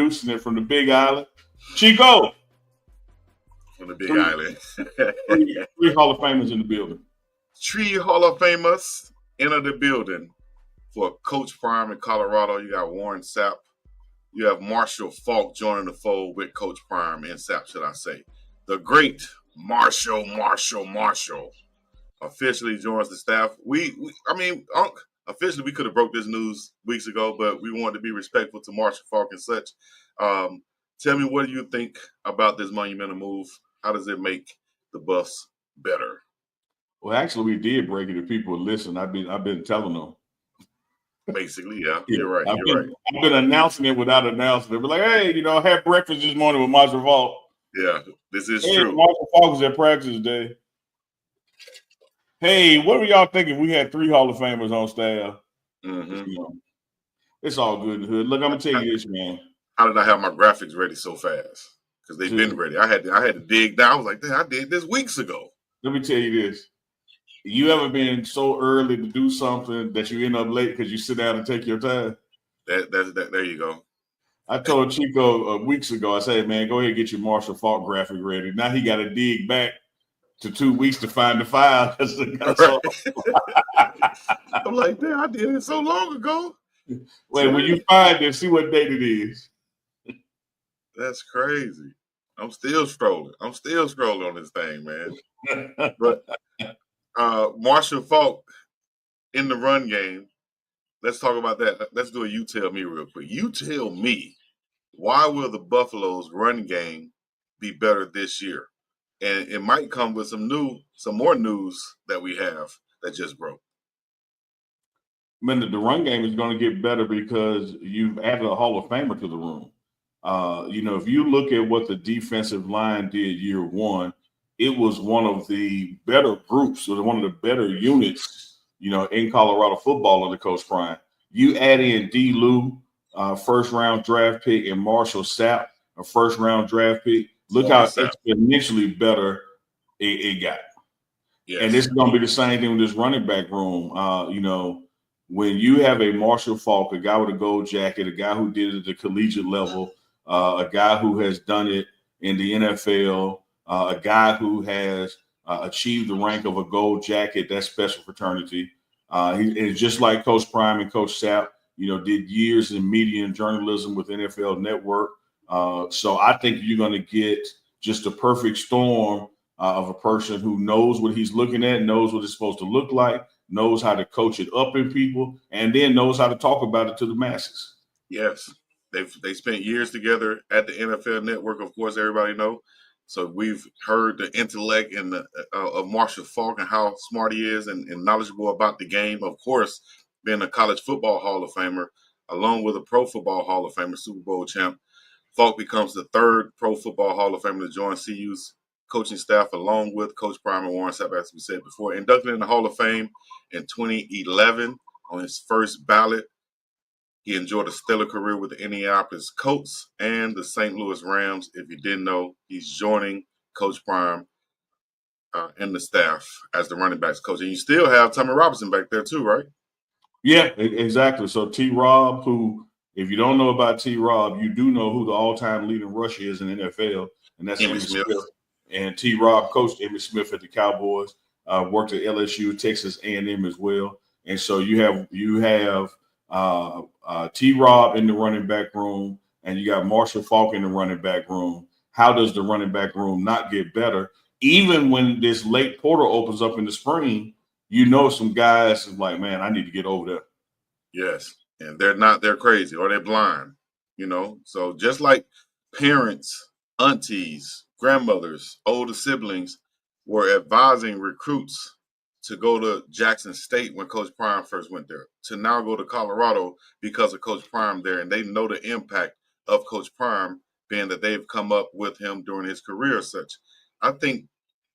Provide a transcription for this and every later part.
producing it from the Big Island. Chico. From the Big Island. Three Hall of Famers in the building. 3 Hall of Famers enter the building for Coach Prime in Colorado. You got Warren Sapp. You have Marshall Faulk joining the fold with Coach Prime and Sapp, should I say. The great Marshall officially joins the staff. Officially we could have broke this news weeks ago, but we wanted to be respectful to Marshall Faulk and such. Tell me, what do you think about this monumental move? How does it make the Buffs better? Well, actually, we did break it. If people would listen, I've been telling them. Basically, yeah. You're right. I've been announcing it without announcing it. We're like, hey, I had breakfast this morning with Marshall Faulk. Yeah, this is true. Marshall Faulk was at practice today. Hey, what were y'all thinking? We had 3 Hall of Famers on staff. Mm-hmm. It's all good in the hood. Look, I'm gonna tell you this, man. How did I have my graphics ready so fast? Because they've been ready. I had to dig down. I was like, I did this weeks ago. Let me tell you this. You ever been so early to do something that you end up late because you sit down and take your time? There you go. I told Chico weeks ago, I said, man, go ahead and get your Marshall Faulk graphic ready. Now he got to dig back to 2 weeks to find the file. I'm like, damn, I did it so long ago. Wait, when you find it, see what date it is. That's crazy. I'm still scrolling on this thing, man. But Marshall Faulk in the run game. Let's talk about that. Let's do a you tell me real quick. You tell me, why will the Buffalo's run game be better this year? And it might come with some more news that we have that just broke. I mean, the run game is going to get better because you've added a Hall of Famer to the room. If you look at what the defensive line did year one, it was one of the better groups, or one of the better units, in Colorado football under Coach Prime. You add in D. Lou, first-round draft pick, and Marshall Sapp, a first-round draft pick. Look how exponentially better it got. Yes. And this is going to be the same thing with this running back room. When you have a Marshall Faulk, a guy with a gold jacket, a guy who did it at the collegiate level, a guy who has done it in the NFL, a guy who has achieved the rank of a gold jacket, that's special fraternity. He's just like Coach Prime and Coach Sapp, did years in media and journalism with NFL Network. So I think you're going to get just a perfect storm of a person who knows what he's looking at, knows what it's supposed to look like, knows how to coach it up in people, and then knows how to talk about it to the masses. Yes. They spent years together at the NFL Network, of course, everybody know. So we've heard the intellect and of Marshall Faulk and how smart he is and knowledgeable about the game. Of course, being a college football Hall of Famer, along with a pro football Hall of Famer, Super Bowl champ, Faulk becomes the 3rd pro football Hall of Famer to join CU's coaching staff, along with Coach Prime and Warren Sapp, as we said before. Inducted in the Hall of Fame in 2011 on his first ballot. He enjoyed a stellar career with the Indianapolis Colts and the St. Louis Rams. If you didn't know, he's joining Coach Prime and the staff as the running backs coach. And you still have Tommy Robinson back there too, right? Yeah, exactly. So T-Rob, who, if you don't know about T-Rob, you do know who the all-time leading rusher is in the NFL, and that's Emmitt Smith. And T-Rob coached Emmitt Smith at the Cowboys, worked at LSU, Texas A&M as well. And so you have T-Rob in the running back room, and you got Marshall Faulk in the running back room. How does the running back room not get better? Even when this late portal opens up in the spring, some guys are like, man, I need to get over there. Yes, and they're crazy or they're blind, So just like parents, aunties, grandmothers, older siblings were advising recruits to go to Jackson State when Coach Prime first went there, to now go to Colorado because of Coach Prime there. And they know the impact of Coach Prime, being that they've come up with him during his career as such. I think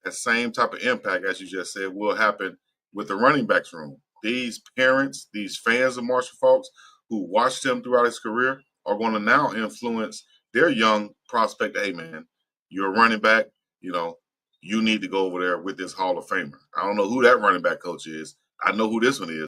that same type of impact, as you just said, will happen with the running backs room. These parents, these fans of Marshall Faulk who watched him throughout his career are going to now influence their young prospect. Hey, man, you're a running back, you need to go over there with this Hall of Famer. I don't know who that running back coach is. I know who this one is.